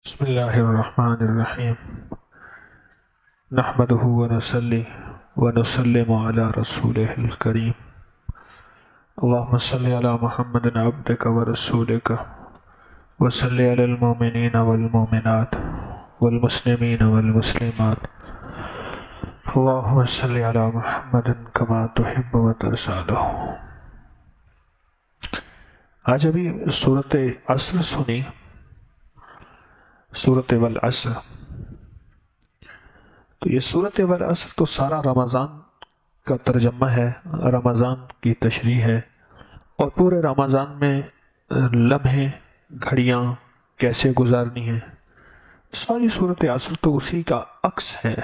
بسم الله الرحمن الرحيم نحمده ونصلي ونسلم على رسوله الكريم اللهم صل على محمد عبدك ورسولك وصل على المؤمنين والمؤمنات والمسلمين والمسلمات اللهم صل على محمد كما تحب وترضى. آج ابھی سورۃ عصر سنی، سورۃ والعصر. تو یہ سورۃ والعصر تو سارا رمضان کا ترجمہ ہے، رمضان کی تشریح ہے، اور پورے رمضان میں لمحے گھڑیاں کیسے گزارنی ہیں. ساری سورۃ عصر تو اسی کا عکس ہے.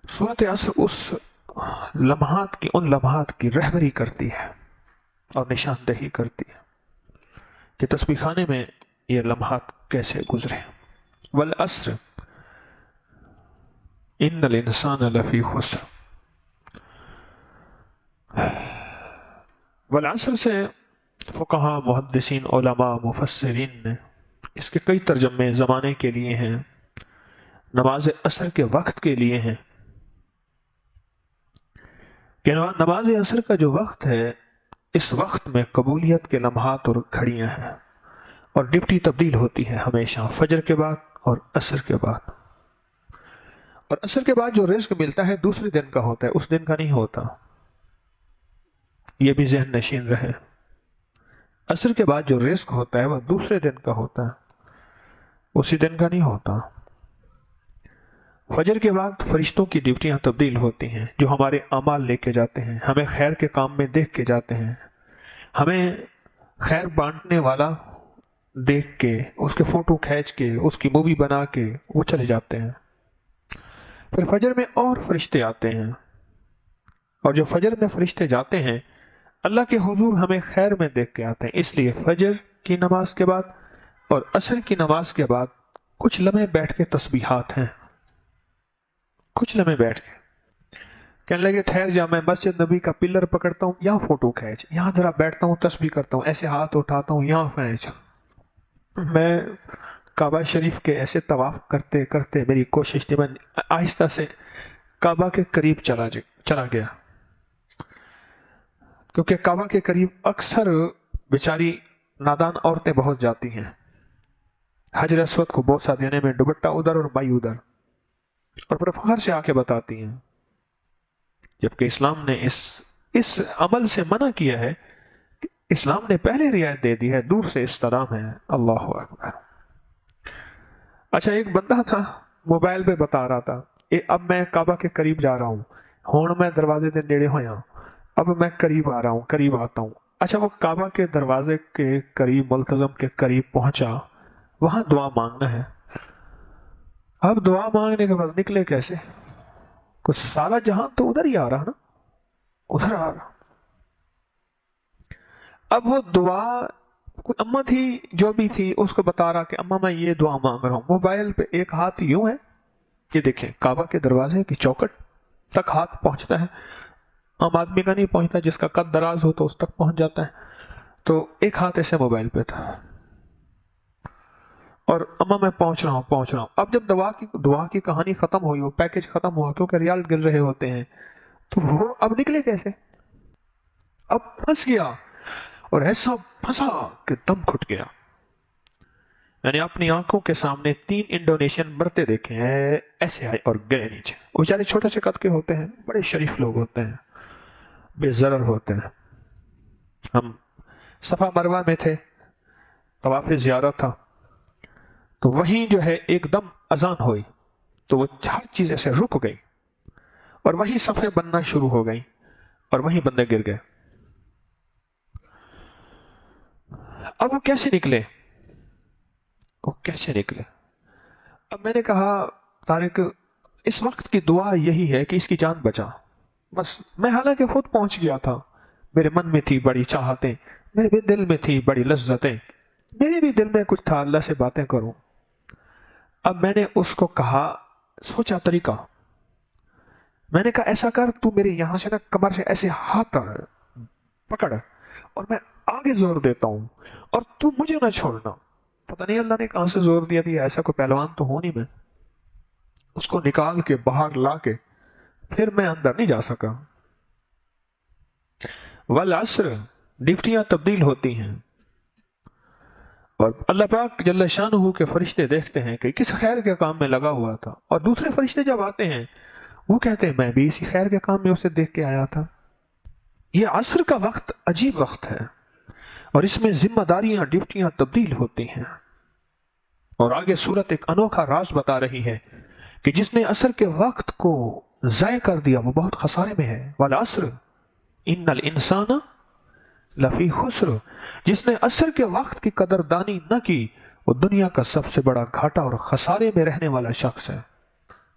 سورۃ عصر ان لمحات کی رہبری کرتی ہے اور نشاندہی کرتی ہے کہ تسبیح خانے میں یہ لمحات کیسے گزرے. والعصر ان الانسان لفی خسر. والعصر سے فقہا، محدثین، علماء، مفسرین نے اس کے کئی ترجمے زمانے کے لیے ہیں، نماز عصر کے وقت کے لیے ہیں کہ نماز عصر کا جو وقت ہے، اس وقت میں قبولیت کے لمحات اور گھڑیاں ہیں، اور ڈپٹی تبدیل ہوتی ہے ہمیشہ فجر کے بعد اور عصر کے بعد. اور عصر کے بعد جو رزق ملتا ہے دوسرے دن کا ہوتا ہے، اس دن کا نہیں ہوتا. یہ بھی ذہن نشین رہے. عصر کے بعد جو رزق ہوتا ہے وہ دوسرے دن کا ہوتا ہے، اسی دن کا نہیں ہوتا. فجر کے بعد فرشتوں کی ڈیوٹیاں تبدیل ہوتی ہیں، جو ہمارے اعمال لے کے جاتے ہیں، ہمیں خیر کے کام میں دیکھ کے جاتے ہیں، ہمیں خیر بانٹنے والا دیکھ کے، اس کے فوٹو کھینچ کے، اس کی مووی بنا کے وہ چلے جاتے ہیں. پھر فجر میں اور فرشتے آتے ہیں، اور جو فجر میں فرشتے جاتے ہیں اللہ کے حضور ہمیں خیر میں دیکھ کے آتے ہیں. اس لیے فجر کی نماز کے بعد اور عصر کی نماز کے بعد کچھ لمحے بیٹھ کے تسبیحات ہیں. کچھ لمحے بیٹھ کے کہنے لگے ٹھہر جا، میں مسجد نبی کا پلر پکڑتا ہوں، یہاں فوٹو کھینچ، یہاں ذرا بیٹھتا ہوں تسبیح کرتا ہوں، ایسے ہاتھ اٹھاتا ہوں، یہاں کھینچ. میں کعبہ شریف کے ایسے طواف کرتے کرتے میری کوشش تھی، میں آہستہ سے کعبہ کے قریب چلا گیا، کیونکہ کعبہ کے قریب اکثر بیچاری نادان عورتیں بہت جاتی ہیں حجر اسود کو بوسہ دینے میں، دوپٹہ ادھر اور بائی ادھر، اور پھر فخر سے آ کے بتاتی ہیں. جبکہ اسلام نے اس عمل سے منع کیا ہے. اسلام نے پہلے رعایت دے دی ہے، دور سے استلام ہے. اللہ اکبر. اچھا، ایک بندہ تھا موبائل پہ بتا رہا تھا اب میں کعبہ کے قریب جا رہا ہوں، ہون میں دروازے دے نیڑے ہویا، اب میں قریب آ رہا ہوں، قریب آتا ہوں. اچھا، وہ کعبہ کے دروازے کے قریب، ملتزم کے قریب پہنچا، وہاں دعا مانگنا ہے. اب دعا مانگنے کے بعد نکلے کیسے؟ کچھ سارا جہان تو ادھر ہی آ رہا نا، ادھر آ رہا. اب وہ دعا کوئی اماں تھی جو بھی تھی، اس کو بتا رہا کہ اماں میں یہ دعا مانگ رہا ہوں. موبائل پہ ایک ہاتھ یوں ہے، یہ دیکھیں کعبہ کے دروازے کی چوکٹ تک ہاتھ پہنچتا ہے. عام آدمی کا نہیں پہنچتا، جس کا قد دراز ہو تو اس تک پہنچ جاتا ہے. تو ایک ہاتھ ایسے موبائل پہ تھا، اور اماں میں پہنچ رہا ہوں. اب جب دعا کی کہانی ختم ہوئی، وہ پیکج ختم ہوا، کیونکہ ریال گر رہے ہوتے ہیں، تو وہ اب نکلے کیسے؟ اب پھنس گیا، اور ایسا پھنسا کہ دم گھٹ گیا. میں نے اپنی آنکھوں کے سامنے 3 انڈونیشین مرتے دیکھے ہیں، ایسے آئے اور گئے نیچے. وہ بیچارے چھوٹے سے قد کے ہوتے ہیں، بڑے شریف لوگ ہوتے ہیں، بے ضرر ہوتے ہیں. ہم صفا مروہ میں تھے، طواف زیارت تھا، تو وہیں جو ہے ایک دم اذان ہوئی، تو وہ ہر چیز ایسے رک گئی، اور وہیں صفیں بننا شروع ہو گئی، اور وہیں بندے گر گئے. اب وہ کیسے نکلے؟ اب میں نے کہا طارق، اس وقت کی دعا یہی ہے کہ اس کی جان بچا. بس میں حالانکہ خود پہنچ گیا تھا، میرے من میں تھی بڑی چاہتیں، میرے بھی دل میں تھی بڑی لذتیں، میرے بھی دل میں کچھ تھا اللہ سے باتیں کروں. اب میں نے اس کو کہا، سوچا طریقہ، میں نے کہا ایسا کر، تو میرے یہاں سے نا کمر سے ایسے ہاتھ پکڑ، اور میں آگے زور دیتا ہوں، اور تو مجھے نہ چھوڑنا. پتہ نہیں اللہ نے کہاں سے زور دیا تھا، ایسا کوئی پہلوان تو ہوں نہیں میں، اس کو نکال کے باہر لا کے پھر میں اندر نہیں جا سکا۔ والعصر، ڈیوٹیاں تبدیل ہوتی ہیں، اور اللہ پاک جل شانہ کے فرشتے دیکھتے ہیں کہ کس خیر کے کام میں لگا ہوا تھا، اور دوسرے فرشتے جب آتے ہیں وہ کہتے ہیں میں بھی اسی خیر کے کام میں اسے دیکھ کے آیا تھا۔ یہ عصر کا وقت عجیب وقت ہے، اور اس میں ذمہ داریاں، ڈیوٹیاں تبدیل ہوتی ہیں، اور آگے سورت ایک انوکھا راز بتا رہی ہے کہ جس نے عصر کے وقت کو ضائع کر دیا وہ بہت خسارے میں ہے۔ والعصر ان الانسان لفی خسر، جس نے عصر کے وقت کی قدردانی نہ کی وہ دنیا کا سب سے بڑا گھاٹا اور خسارے میں رہنے والا شخص ہے۔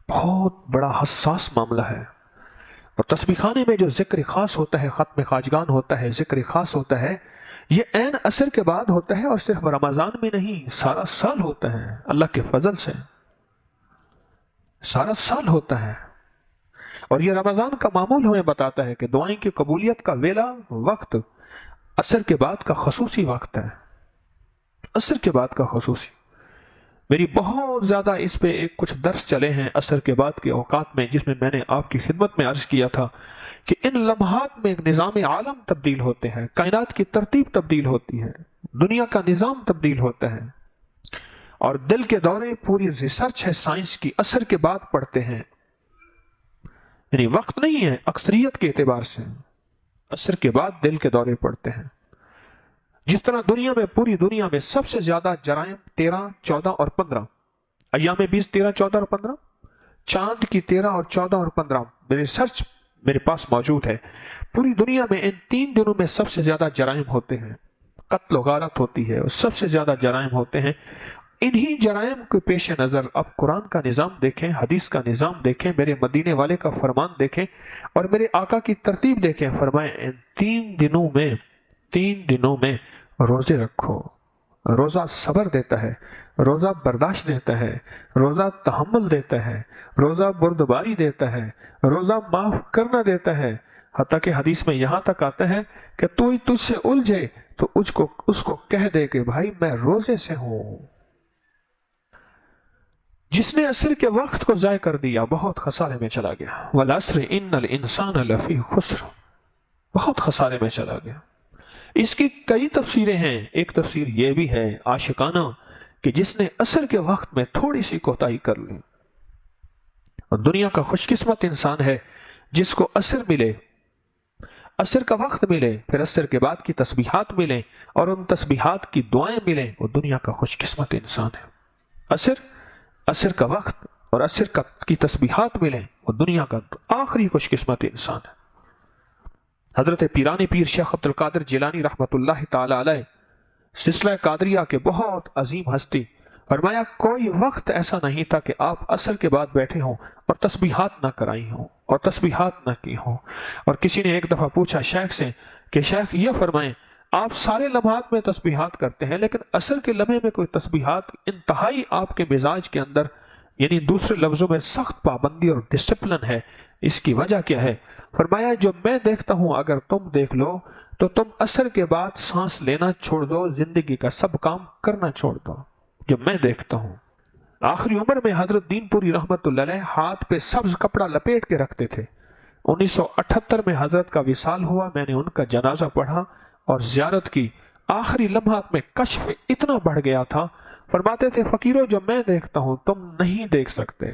بہت بڑا حساس معاملہ ہے، اور تسبیح خانے میں جو ذکر خاص ہوتا ہے، ختم خواجگان ہوتا ہے، ذکر خاص ہوتا ہے، یہ عین عصر کے بعد ہوتا ہے، اور صرف رمضان میں نہیں، سارا سال ہوتا ہے، اللہ کے فضل سے سارا سال ہوتا ہے۔ اور یہ رمضان کا معمول ہمیں بتاتا ہے کہ دعائیں کی قبولیت کا ویلا وقت عصر کے بعد کا خصوصی وقت ہے، عصر کے بعد کا خصوصی۔ میری بہت زیادہ اس پہ کچھ درس چلے ہیں عصر کے بعد کے اوقات میں، جس میں میں نے آپ کی خدمت میں عرض کیا تھا کہ ان لمحات میں نظام عالم تبدیل ہوتے ہیں، کائنات کی ترتیب تبدیل ہوتی ہے، دنیا کا نظام تبدیل ہوتا ہے، اور دل کے دورے پوری ریسرچ ہے سائنس کی، عصر کے بعد پڑھتے ہیں، یعنی وقت نہیں ہے، اکثریت کے اعتبار سے عصر کے بعد دل کے دورے پڑتے ہیں۔ جس طرح دنیا میں، پوری دنیا میں سب سے زیادہ جرائم 13، 14 اور 15، ایام 20، 13، 14 اور 15، چاند کی 13 اور 14 اور 15، ریسرچ میرے پاس موجود ہے۔ پوری دنیا میں ان 3 دنوں میں سب سے زیادہ جرائم ہوتے ہیں، قتل و غارت ہوتی ہے، اور سب سے زیادہ جرائم ہوتے ہیں۔ انہی جرائم کے پیش نظر اب قرآن کا نظام دیکھیں، حدیث کا نظام دیکھیں، میرے مدینے والے کا فرمان دیکھیں، اور میرے آقا کی ترتیب دیکھیں۔ فرمائے ان 3 دنوں میں روزے رکھو۔ روزہ صبر دیتا ہے، روزہ برداشت دیتا ہے، روزہ تحمل دیتا ہے، روزہ بردباری دیتا ہے، روزہ معاف کرنا دیتا ہے، حتیٰ کہ حدیث میں یہاں تک آتا ہے کہ تو تجھ سے الجھے تو اس کو کہہ دے کہ بھائی میں روزے سے ہوں۔ جس نے عصر کے وقت کو ضائع کر دیا بہت خسارے میں چلا گیا۔ والعصر ان الانسان لفی خسر، بہت خسارے میں چلا گیا۔ اس کی کئی تفسیریں ہیں، ایک تفسیر یہ بھی ہے عاشقانہ کہ جس نے عصر کے وقت میں تھوڑی سی کوتاہی کر لی، اور دنیا کا خوش قسمت انسان ہے جس کو عصر ملے، عصر کا وقت ملے، پھر عصر کے بعد کی تسبیحات ملیں، اور ان تسبیحات کی دعائیں ملیں، وہ دنیا کا خوش قسمت انسان ہے۔ عصر کا وقت اور عصر کی تسبیحات ملیں، وہ دنیا کا آخری خوش قسمت انسان ہے۔ حضرت پیرانی پیر شیخ عبد القادر جیلانی رحمۃ اللہ تعالی علیہ، سلسلہ قادریہ کے بہت عظیم ہستی، فرمایا کوئی وقت ایسا نہیں تھا کہ آپ عصر کے بعد بیٹھے ہوں اور تسبیحات نہ کرائی ہوں اور تسبیحات نہ کی ہوں۔ اور کسی نے ایک دفعہ پوچھا شیخ سے کہ شیخ یہ فرمائیں آپ سارے لمحات میں تسبیحات کرتے ہیں لیکن عصر کے لمحے میں کوئی تسبیحات، انتہائی آپ کے مزاج کے اندر، یعنی دوسرے لفظوں میں سخت پابندی اور ڈسپلن ہے، اس کی وجہ کیا ہے؟ فرمایا جو میں دیکھتا ہوں اگر تم دیکھ لو تو تم عصر کے بعد سانس لینا چھوڑ دو، زندگی کا سب کام کرنا چھوڑ دو، جو میں دیکھتا ہوں۔ آخری عمر میں حضرت دین پوری رحمت اللہ علیہ ہاتھ پہ سبز کپڑا لپیٹ کے رکھتے تھے۔ 1978 میں حضرت کا وصال ہوا، میں نے ان کا جنازہ پڑھا اور زیارت کی۔ آخری لمحات میں کشف اتنا بڑھ گیا تھا، فرماتے تھے فقیروں جو میں دیکھتا ہوں تم نہیں دیکھ سکتے،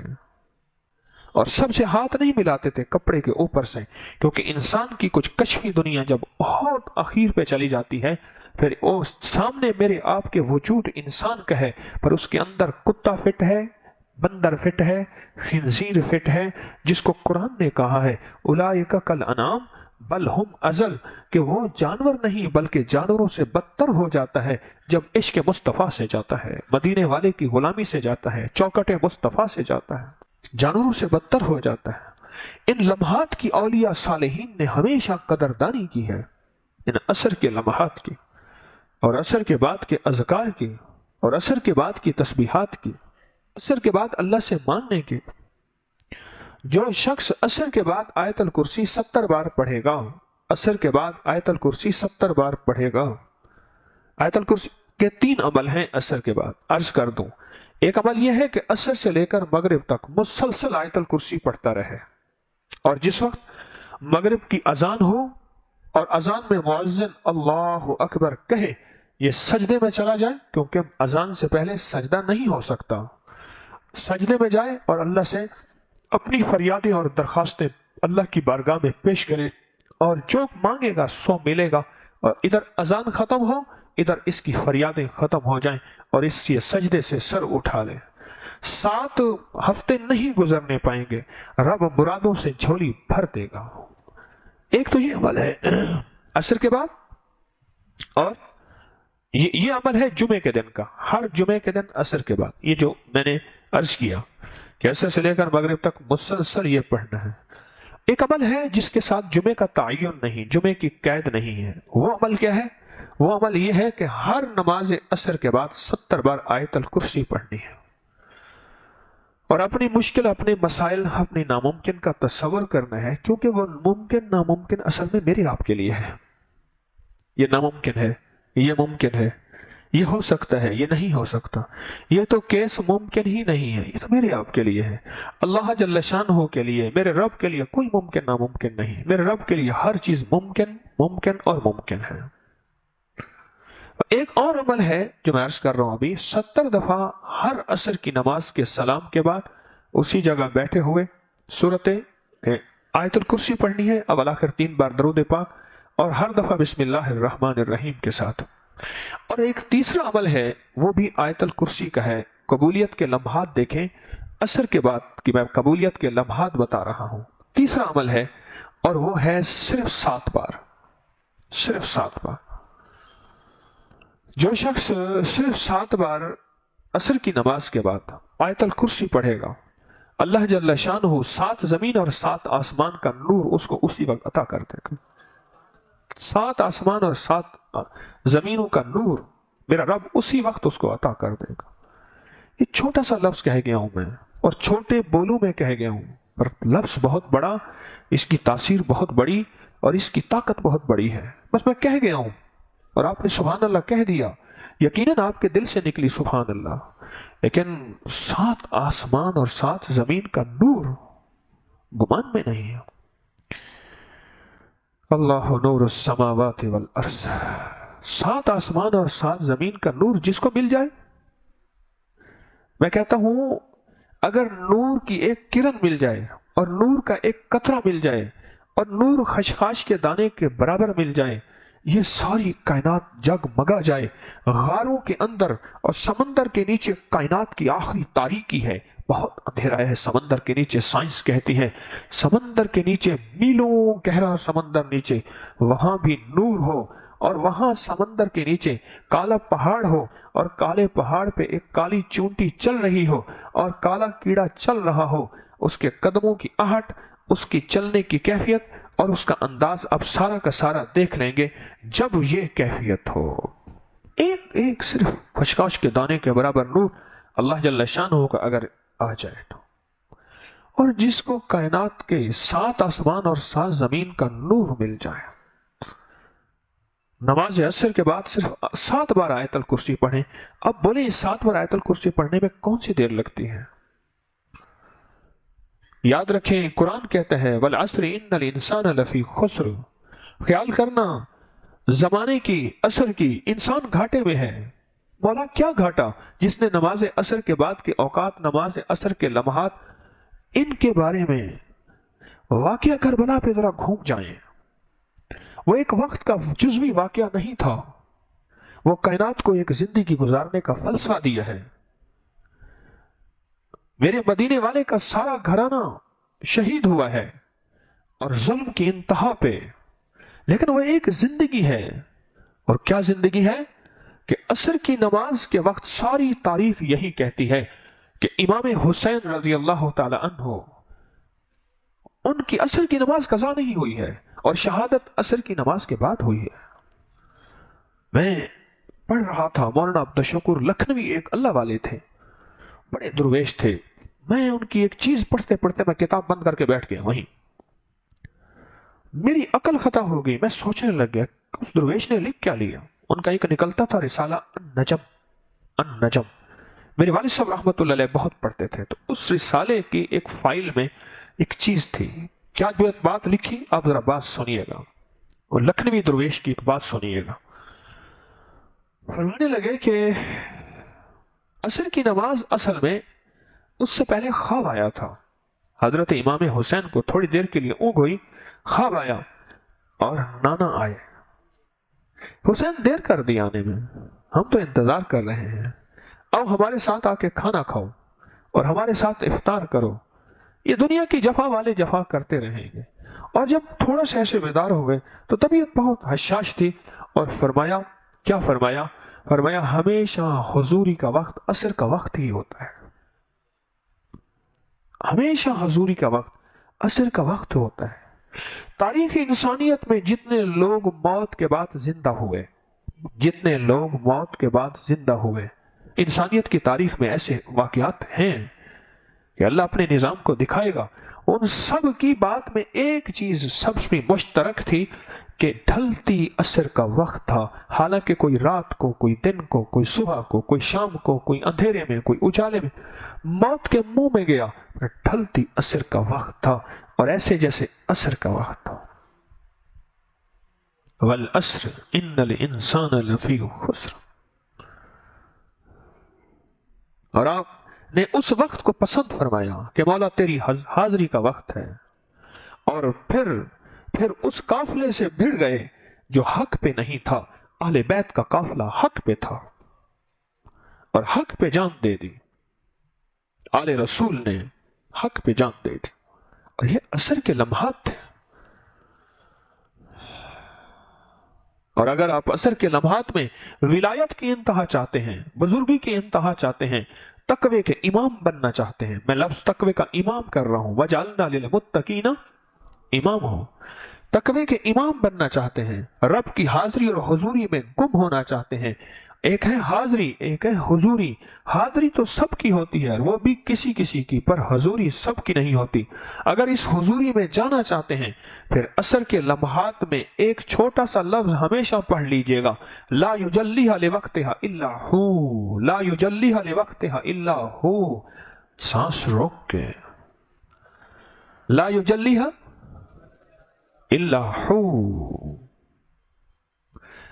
اور سب سے ہاتھ نہیں ملاتے تھے کپڑے کے اوپر سے، کیونکہ انسان کی کچھ کشفی دنیا جب بہت اخیر پہ چلی جاتی ہے پھر وہ سامنے میرے آپ کے وجود انسان کا ہے پر اس کے اندر کتا فٹ ہے، بندر فٹ ہے، خنزیر فٹ ہے، جس کو قرآن نے کہا ہے اولئک کالانعام بل ہم اضل، کہ وہ جانور نہیں بلکہ جانوروں سے بدتر ہو جاتا ہے جب عشق مصطفیٰ سے جاتا ہے، مدینے والے کی غلامی سے جاتا ہے، چوکٹ مصطفیٰ سے جاتا ہے، جانوروں سے بدتر ہو جاتا ہے۔ ان لمحات کی اولیاء صالحین نے ہمیشہ قدردانی کی ہے، ان عصر کے لمحات کی، اور عصر کے بعد کے اذکار کی، اور عصر کے بعد کی تسبیحات کی، عصر کے بعد اللہ سے مانگنے کی۔ جو شخص عصر کے بعد آیت الکرسی 70 بار پڑھے گا، عصر کے بعد آیت الکرسی 70 بار پڑھے گا، آیت الکرسی کہ 3 عمل ہیں عصر کے بعد، عرض کر دوں۔ ایک عمل یہ ہے کہ عصر سے لے کر مغرب تک مسلسل آیت الکرسی پڑھتا رہے، اور جس وقت مغرب کی اذان ہو اور اذان میں مؤذن اللہ اکبر کہے، یہ سجدے میں چلا جائے، کیونکہ اذان سے پہلے سجدہ نہیں ہو سکتا، سجدے میں جائے اور اللہ سے اپنی فریادیں اور درخواستیں اللہ کی بارگاہ میں پیش کرے، اور جو مانگے گا سو ملے گا، اور ادھر اذان ختم ہو، ادھر اس کی فریادیں ختم ہو جائیں، اور اس کے سجدے سے سر اٹھا لے۔ 7 ہفتے نہیں گزرنے پائیں گے، رب مرادوں سے جھولی بھر دے گا۔ ایک تو یہ عمل ہے عصر کے بعد، اور یہ عمل ہے جمعے کے دن کا، ہر جمعے کے دن عصر کے بعد، یہ جو میں نے عرض کیا کہ عصر سے لے کر مغرب تک مسلسل یہ پڑھنا ہے۔ ایک عمل ہے جس کے ساتھ جمعے کا تعین نہیں، جمعے کی قید نہیں ہے۔ وہ عمل کیا ہے؟ وہ عمل یہ ہے کہ ہر نماز عصر کے بعد 70 بار آیت الکرسی پڑھنی ہے، اور اپنی مشکل، اپنے مسائل، اپنی ناممکن کا تصور کرنا ہے، کیونکہ وہ ممکن ناممکن اصل میں میرے آپ کے لیے ہے۔ یہ ناممکن ہے، یہ ممکن ہے، یہ ہو سکتا ہے، یہ نہیں ہو سکتا، یہ تو کیس ممکن ہی نہیں ہے، یہ تو میرے آپ کے لیے ہے۔ اللہ جل شانہ کے لیے، میرے رب کے لیے کوئی ممکن ناممکن نہیں، میرے رب کے لیے ہر چیز ممکن، ممکن اور ممکن ہے۔ ایک اور عمل ہے جو میں عرض کر رہا ہوں ابھی، 70 دفعہ ہر عصر کی نماز کے سلام کے بعد اسی جگہ بیٹھے ہوئے سورت آیت الکرسی پڑھنی ہے، اول آخر 3 بار درود پاک، اور ہر دفعہ بسم اللہ الرحمن الرحیم کے ساتھ۔ اور ایک تیسرا عمل ہے، وہ بھی آیت الکرسی کا ہے، قبولیت کے لمحات دیکھیں، عصر کے بعد کی میں قبولیت کے لمحات بتا رہا ہوں۔ تیسرا عمل ہے، اور وہ ہے صرف 7 بار، صرف 7 بار۔ جو شخص صرف 7 بار عصر کی نماز کے بعد آیت الکرسی پڑھے گا، اللہ جل شانہ 7 زمین اور 7 آسمان کا نور اس کو اسی وقت عطا کر دے گا۔ 7 آسمان اور 7 زمینوں کا نور میرا رب اسی وقت اس کو عطا کر دے گا۔ یہ چھوٹا سا لفظ کہہ گیا ہوں میں، اور چھوٹے بولوں میں کہہ گیا ہوں، پر لفظ بہت بڑا، اس کی تاثیر بہت بڑی، اور اس کی طاقت بہت بڑی ہے۔ بس میں کہہ گیا ہوں، اور آپ نے سبحان اللہ کہہ دیا، یقیناً آپ کے دل سے نکلی سبحان اللہ، لیکن 7 آسمان اور 7 زمین کا نور گمان میں نہیں ہے۔ اللہ نور السماوات والارض، 7 آسمان اور 7 زمین کا نور جس کو مل جائے، میں کہتا ہوں اگر نور کی ایک کرن مل جائے، اور نور کا ایک قطرہ مل جائے، اور نور خشخاش کے دانے کے برابر مل جائے، یہ ساری کائنات جگمگا جائے۔ غاروں کے اندر اور سمندر کے نیچے کائنات کی آخری تاریکی ہے، بہت اندھیرا ہے سمندر کے نیچے، سائنس کہتی ہے سمندر کے نیچے میلوں گہرا سمندر نیچے، وہاں بھی نور ہو، اور وہاں سمندر کے نیچے کالا پہاڑ ہو، اور کالے پہاڑ پہ ایک کالی چونٹی چل رہی ہو، اور کالا کیڑا چل رہا ہو، اس کے قدموں کی آہٹ، اس کی چلنے کی کیفیت اور اس کا انداز اب سارا کا سارا دیکھ لیں گے۔ جب یہ کیفیت ہو، ایک صرف خشخاش کے دانے کے برابر نور اللہ جل شانہ کا اگر آ جائے تو، اور جس کو کائنات کے 7 آسمان اور 7 زمین کا نور مل جائے، نماز عصر کے بعد صرف 7 بار آیت الکرسی پڑھیں۔ اب بولیں 7 بار آیت الکرسی پڑھنے میں کون سی دیر لگتی ہے؟ یاد رکھیں قرآن کہتا ہے والعصر ان الانسان لفی خسر، خیال کرنا زمانے کی، عصر کی، انسان گھاٹے میں ہے۔ مولا کیا گھاٹا؟ جس نے نماز عصر کے بعد کے اوقات، نماز عصر کے لمحات، ان کے بارے میں واقعہ کربلا پہ ذرا گھوم جائیں۔ وہ ایک وقت کا جزوی واقعہ نہیں تھا، وہ کائنات کو ایک زندگی گزارنے کا فلسفہ دیا ہے۔ میرے مدینے والے کا سارا گھرانہ شہید ہوا ہے، اور ظلم کی انتہا پہ، لیکن وہ ایک زندگی ہے۔ اور کیا زندگی ہے کہ عصر کی نماز کے وقت ساری تاریخ یہی کہتی ہے کہ امام حسین رضی اللہ تعالی عنہ، ان کی عصر کی نماز قضا نہیں ہوئی ہے، اور شہادت عصر کی نماز کے بعد ہوئی ہے۔ میں پڑھ رہا تھا، مولانا عبدالشکور لکھنوی ایک اللہ والے تھے، بڑے درویش تھے، میں ان کی ایک چیز پڑھتے پڑھتے میں کتاب بند کر کے بیٹھ گیا، وہیں میری عقل خطا ہو گئی، میں سوچنے لگ گیا اس درویش نے لکھ کیا لیا۔ ان کا ایک نکلتا تھا رسالہ النجم. میرے والد صاحب رحمۃ اللہ علیہ بہت پڑھتے تھے. تو اس رسالے کی ایک فائل میں ایک چیز تھی. کیا جو بات لکھی آپ ذرا بات سنیے گا. اور لکھنوی درویش کی ایک بات سنیے گا. فرمانے لگے کہ عصر کی نماز اصل میں اس سے پہلے خواب آیا تھا. حضرت امام حسین کو تھوڑی دیر کے لیے اونگ ہوئی, خواب آیا اور نانا آئے. حسین دیر کر دی آنے میں, ہم تو انتظار کر رہے ہیں, اب ہمارے ساتھ آ کے کھانا کھاؤ اور ہمارے ساتھ افطار کرو. یہ دنیا کی جفا والے جفا کرتے رہیں گے. اور جب تھوڑا سا ایسے بیدار ہو گئے تو طبیعت بہت حشاش تھی, اور فرمایا, کیا فرمایا؟ فرمایا ہمیشہ حضوری کا وقت عصر کا وقت ہی ہوتا ہے. ہمیشہ حضوری کا وقت عصر کا وقت ہوتا ہے. تاریخ انسانیت میں جتنے لوگ موت کے بعد زندہ ہوئے, جتنے لوگ موت کے بعد زندہ ہوئے, انسانیت کی تاریخ میں ایسے واقعات ہیں کہ اللہ اپنے نظام کو دکھائے گا. ان سب کی بات میں ایک چیز سب سے مشترک تھی کہ ڈھلتی عصر کا وقت تھا. حالانکہ کوئی رات کو, کوئی دن کو, کوئی صبح کو, کوئی شام کو, کوئی اندھیرے میں, کوئی اجالے میں موت کے منہ میں گیا, ڈھلتی عصر کا وقت تھا, اور ایسے جیسے عصر کا وقت تھا. والعصر ان الانسان لفی خسر. اور آپ نے اس وقت کو پسند فرمایا کہ مولا تیری حاضری کا وقت ہے. اور پھر اس قافلے سے بھڑ گئے جو حق پہ نہیں تھا. اہل بیت کا قافلہ حق پہ تھا اور حق پہ جان دے دی. آل رسول نے حق پہ جان دے دی, اور یہ عصر کے لمحات تھے. اور اگر آپ عصر کے لمحات میں ولایت کی انتہا چاہتے ہیں, بزرگی کی انتہا چاہتے ہیں, تقوی کے امام بننا چاہتے ہیں, میں لفظ تقوی کا امام کر رہا ہوں, وَجَعَلْنَا لِلْمُتَّقِينَ امام ہو, تقوی کے امام بننا چاہتے ہیں, رب کی حاضری اور حضوری میں گم ہونا چاہتے ہیں. ایک ہے حاضری, ایک ہے حضوری. حاضری تو سب کی ہوتی ہے, وہ بھی کسی کسی کی, پر حضوری سب کی نہیں ہوتی. اگر اس حضوری میں جانا چاہتے ہیں, پھر عصر کے لمحات میں ایک چھوٹا سا لفظ ہمیشہ پڑھ لیجئے گا, لا یجلیھا لوقتھا الا ہو, لا یجلیھا لوقتھا الا ہو. سانس روک کے, لا یجلیھا الا ہو.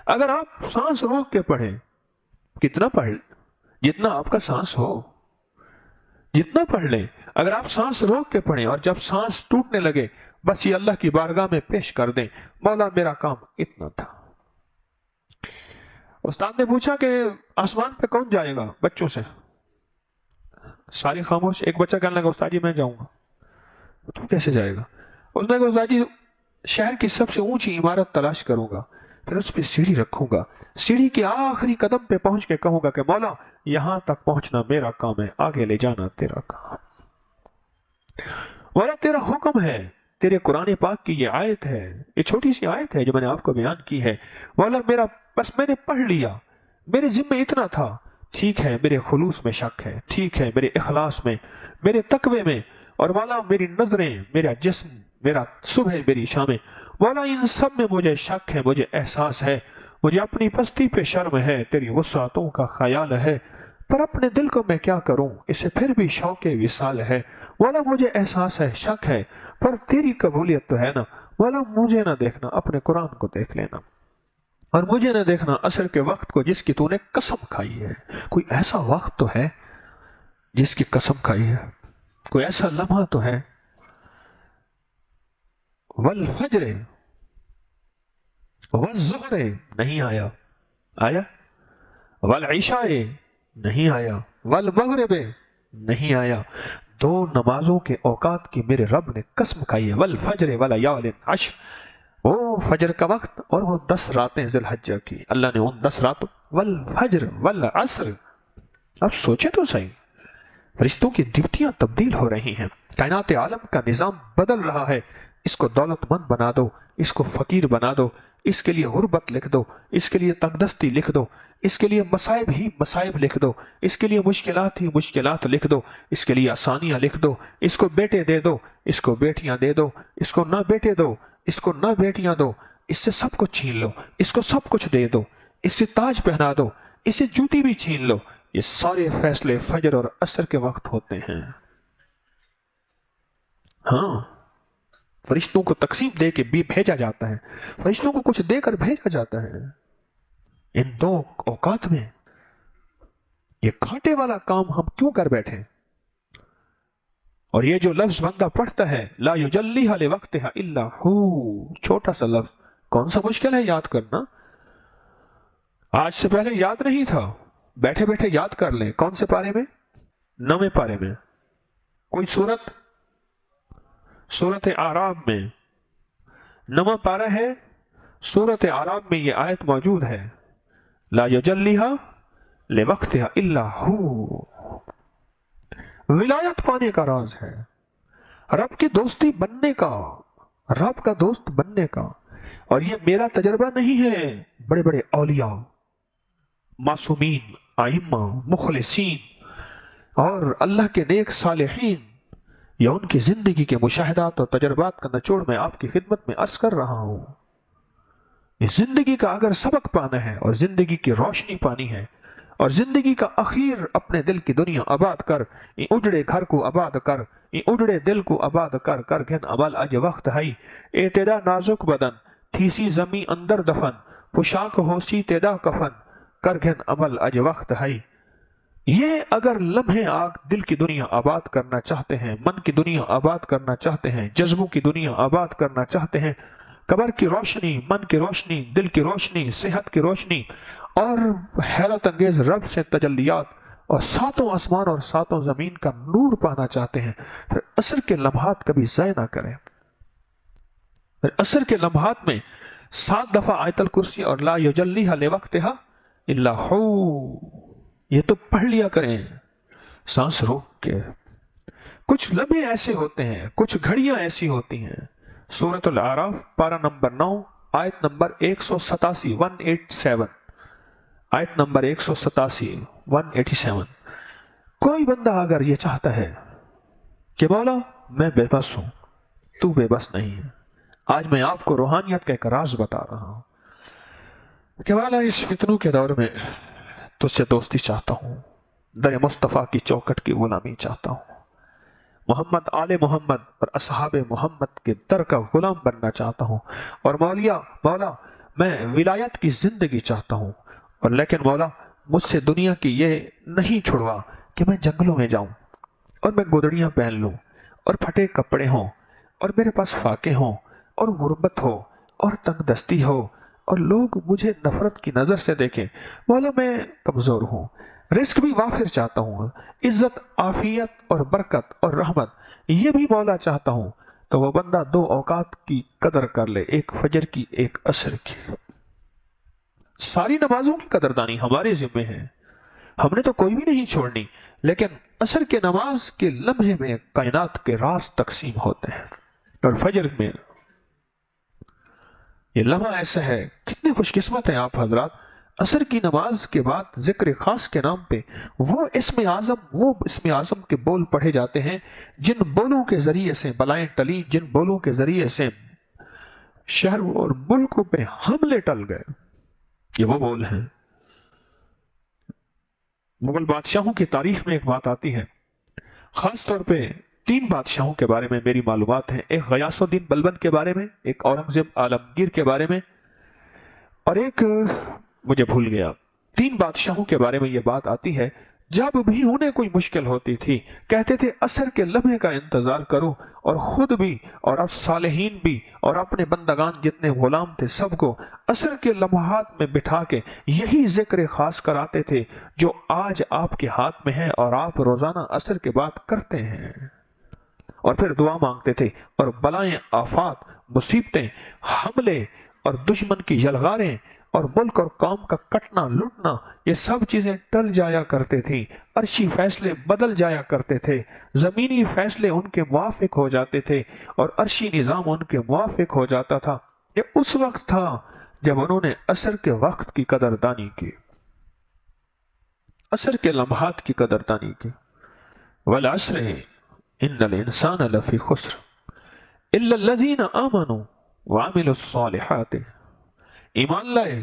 اگر آپ سانس روک کے پڑھیں, کتنا پڑھ لیں, جتنا آپ کا سانس ہو, جتنا پڑھ لیں. اگر آپ سانس روک کے پڑھیں اور جب سانس ٹوٹنے لگے, بس یہ اللہ کی بارگاہ میں پیش کر دیں, مولا میرا کام اتنا تھا. استاد نے پوچھا کہ آسمان پہ کون جائے گا بچوں سے؟ سارے خاموش. ایک بچہ کہنے لگا استاد جی میں جاؤں گا. تو کیسے جائے گا؟ اس نے کہا استاد جی شہر کی سب سے اونچی عمارت تلاش کروں گا, پھر اس پہ سیڑھی رکھوں گا, سیڑھی کے آخری قدم پہ پہنچ کے کہوں گا کہ مولا یہاں تک پہنچنا میرا کام ہے, آگے لے جانا تیرا کام. مولا تیرا حکم ہے, تیرے قرآن پاک کی یہ آیت ہے, یہ چھوٹی سی آیت ہے جو میں نے آپ کو بیان کی ہے. مولا میرا بس میں نے پڑھ لیا, میرے ذمہ اتنا تھا. ٹھیک ہے میرے خلوص میں شک ہے, ٹھیک ہے میرے اخلاص میں, میرے تقوی میں, اور مولا میری نظریں, میرا جسم, میرا صبح, میری شامیں, مولا ان سب میں مجھے شک ہے, مجھے احساس ہے, مجھے اپنی پستی پہ شرم ہے, تیری وسعتوں کا خیال ہے, پر اپنے دل کو میں کیا کروں, اسے پھر بھی شوق وصال ہے. مولا مجھے احساس ہے, شک ہے, پر تیری قبولیت تو ہے نا. مولا مجھے نہ دیکھنا, اپنے قرآن کو دیکھ لینا, اور مجھے نہ دیکھنا عصر کے وقت کو جس کی تو نے قسم کھائی ہے. کوئی ایسا وقت تو ہے جس کی قسم کھائی ہے, کوئی ایسا لمحہ تو ہے. والفجر والظہر نہیں آیا, آیا؟ والعشاء نہیں آیا, والمغرب نہیں آیا. دو نمازوں کے اوقات کی میرے رب نے قسم کھائی ہے. والفجر ولیال عشر, وہ فجر کا وقت اور وہ 10 راتیں ذی الحجہ کی, اللہ نے ان 10 راتوں. والفجر والعصر. اب سوچیں تو صحیح, فرشتوں کی ڈیوٹیاں تبدیل ہو رہی ہیں, کائنات عالم کا نظام بدل رہا ہے. اس کو دولت مند بنا دو, اس کو فقیر بنا دو, اس کے لیے غربت لکھ دو, اس کے لیے تنگدستی لکھ دو, اس کے لیے مصائب ہی مصائب لکھ دو, اس کے لیے مشکلات ہی مشکلات لکھ دو, اس کے لیے آسانیاں لکھ دو. اس کو بیٹے دے دو, اس کو بیٹیاں دے دو, اس کو نہ بیٹے دو, اس کو نہ بیٹیاں دو, اس سے سب کچھ چھین لو, اس کو سب کچھ دے دو. اسے تاج پہنا دو، اسے جوتی بھی چھین لو۔ یہ سارے فیصلے فجر اور عصر کے وقت ہوتے ہیں۔ ہاں، فرشتوں کو تقسیم دے کے بھی بھیجا جاتا ہے، فرشتوں کو کچھ دے کر بھیجا جاتا ہے۔ ان دو اوقات میں یہ کھاٹے والا کام ہم کیوں کر بیٹھے؟ اور یہ جو لفظ بندہ پڑھتا ہے لا یجلیھا لوقتھا الا ہو، چھوٹا سا لفظ، کون سا مشکل ہے یاد کرنا؟ آج سے پہلے یاد نہیں تھا، بیٹھے بیٹھے یاد کر لیں۔ کون سے پارے میں؟ 9ویں پارے میں۔ کوئی سورت اعراف میں 9واں پارہ ہے، سورت اعراف میں یہ آیت موجود ہے، لا یجلیھا لوقتھا الا ہو۔ ولایت پانے کا راز ہے، رب کی دوستی بننے کا، رب کا دوست بننے کا۔ اور یہ میرا تجربہ نہیں ہے، بڑے بڑے اولیاء، معصومین، ائمہ، مخلصین اور اللہ کے نیک صالحین، یا ان کی زندگی کے مشاہدات اور تجربات کا نچوڑ میں آپ کی خدمت میں عرض کر رہا ہوں۔ اس زندگی کا اگر سبق پانا ہے اور زندگی کی روشنی پانی ہے اور زندگی کا اخیر اپنے دل کی دنیا آباد کر، این اجڑے گھر کو آباد کر، این اجڑے دل کو آباد کر، کر گھن عمل اج وقت ہے، تیدا نازک بدن تھیسی زمیں اندر دفن، پوشاک ہوسی تیدا کفن، کر گھن عمل اج وقت ہے۔ یہ اگر لمحے آگ دل کی دنیا آباد کرنا چاہتے ہیں، من کی دنیا آباد کرنا چاہتے ہیں، جذبوں کی دنیا آباد کرنا چاہتے ہیں، قبر کی روشنی، من کی روشنی، دل کی روشنی، صحت کی روشنی اور حیرت انگیز رب سے تجلیات اور ساتوں آسمان اور ساتوں زمین کا نور پانا چاہتے ہیں، پھر عصر کے لمحات کبھی ضائع نہ کریں۔ پھر عصر کے لمحات میں 7 دفعہ آیت الکرسی اور لا یجلیھا لوقتھا الا ہو، یہ تو پڑھ لیا کریں سانس روک کے۔ کچھ لمحے ایسے ہوتے ہیں، کچھ گھڑیاں ایسی ہوتی ہیں۔ سورۃ الاعراف پارہ نمبر 9 آیت نمبر 187 187، آیت نمبر 187 187۔ کوئی بندہ اگر یہ چاہتا ہے کہ مولا میں بے بس ہوں، تو بے بس نہیں ہے، آج میں آپ کو روحانیت کا ایک راز بتا رہا ہوں کہ مولا اس فتنوں کے دور میں تجھ سے دوستی چاہتا ہوں، در مصطفیٰ کی چوکٹ کی غلامی چاہتا ہوں، محمد آل محمد اور اصحاب محمد کے در کا غلام بننا چاہتا ہوں، اور مولا میں ولایت کی زندگی چاہتا ہوں، اور لیکن مولا مجھ سے دنیا کی یہ نہیں چھڑوا کہ میں جنگلوں میں جاؤں اور میں گودڑیاں پہن لوں اور پھٹے کپڑے ہوں اور میرے پاس فاقے ہوں اور غربت ہو اور تنگ دستی ہو اور لوگ مجھے نفرت کی نظر سے دیکھیں۔ مولا میں کمزور ہوں، رزق بھی وافر چاہتا ہوں، عزت، عافیت اور برکت اور رحمت یہ بھی مولا چاہتا ہوں۔ تو وہ بندہ 2 اوقات کی قدر کر لے، ایک فجر کی، ایک عصر کی۔ ساری نمازوں کی قدردانی ہمارے ذمہ ہے، ہم نے تو کوئی بھی نہیں چھوڑنی، لیکن عصر کے نماز کے لمحے میں کائنات کے راز تقسیم ہوتے ہیں، اور فجر میں یہ لمحہ ایسا ہے۔ کتنے خوش قسمت ہیں آپ حضرات، عصر کی نماز کے بعد ذکر خاص کے نام پہ وہ اسم اعظم کے بول پڑھے جاتے ہیں جن بولوں کے ذریعے سے بلائیں ٹلی، جن بولوں کے ذریعے سے شہر اور ملکوں پہ حملے ٹل گئے، یہ وہ بول ہیں۔ مغل بادشاہوں کی تاریخ میں ایک بات آتی ہے، خاص طور پہ 3 بادشاہوں کے بارے میں میری معلومات ہیں، ایک غیاث الدین بلبن کے بارے میں، ایک اورنگزیب عالمگیر کے بارے میں، اور ایک مجھے بھول گیا۔ 3 بادشاہوں کے بارے میں یہ بات آتی ہے، جب بھی انہیں کوئی مشکل ہوتی تھی کہتے تھے عصر کے لمحے کا انتظار کرو، اور خود بھی اور اب صالحین بھی اور اپنے بندگان جتنے غلام تھے سب کو عصر کے لمحات میں بٹھا کے یہی ذکر خاص کراتے تھے جو آج آپ کے ہاتھ میں ہے اور آپ روزانہ عصر کے بعد کرتے ہیں، اور پھر دعا مانگتے تھے، اور بلائیں، آفات، مصیبتیں، حملے اور دشمن کی یلغاریں اور ملک اور قوم کا کٹنا لٹنا یہ سب چیزیں ٹل جایا کرتے تھیں، عرشی فیصلے بدل جایا کرتے تھے، زمینی فیصلے ان کے موافق ہو جاتے تھے اور عرشی نظام ان کے موافق ہو جاتا تھا۔ یہ اس وقت تھا جب انہوں نے عصر کے وقت کی قدردانی کی، عصر کے لمحات کی قدردانی کی۔ والعصر ان الانسان لفی خسر الا الذین آمنوا وعملوا الصالحات، ایمان لائے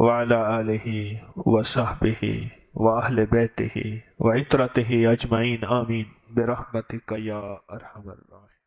وعلى آله وصحبه وأهل بيته وعترته أجمعين آمين برحمتك يا أرحم الراحمين.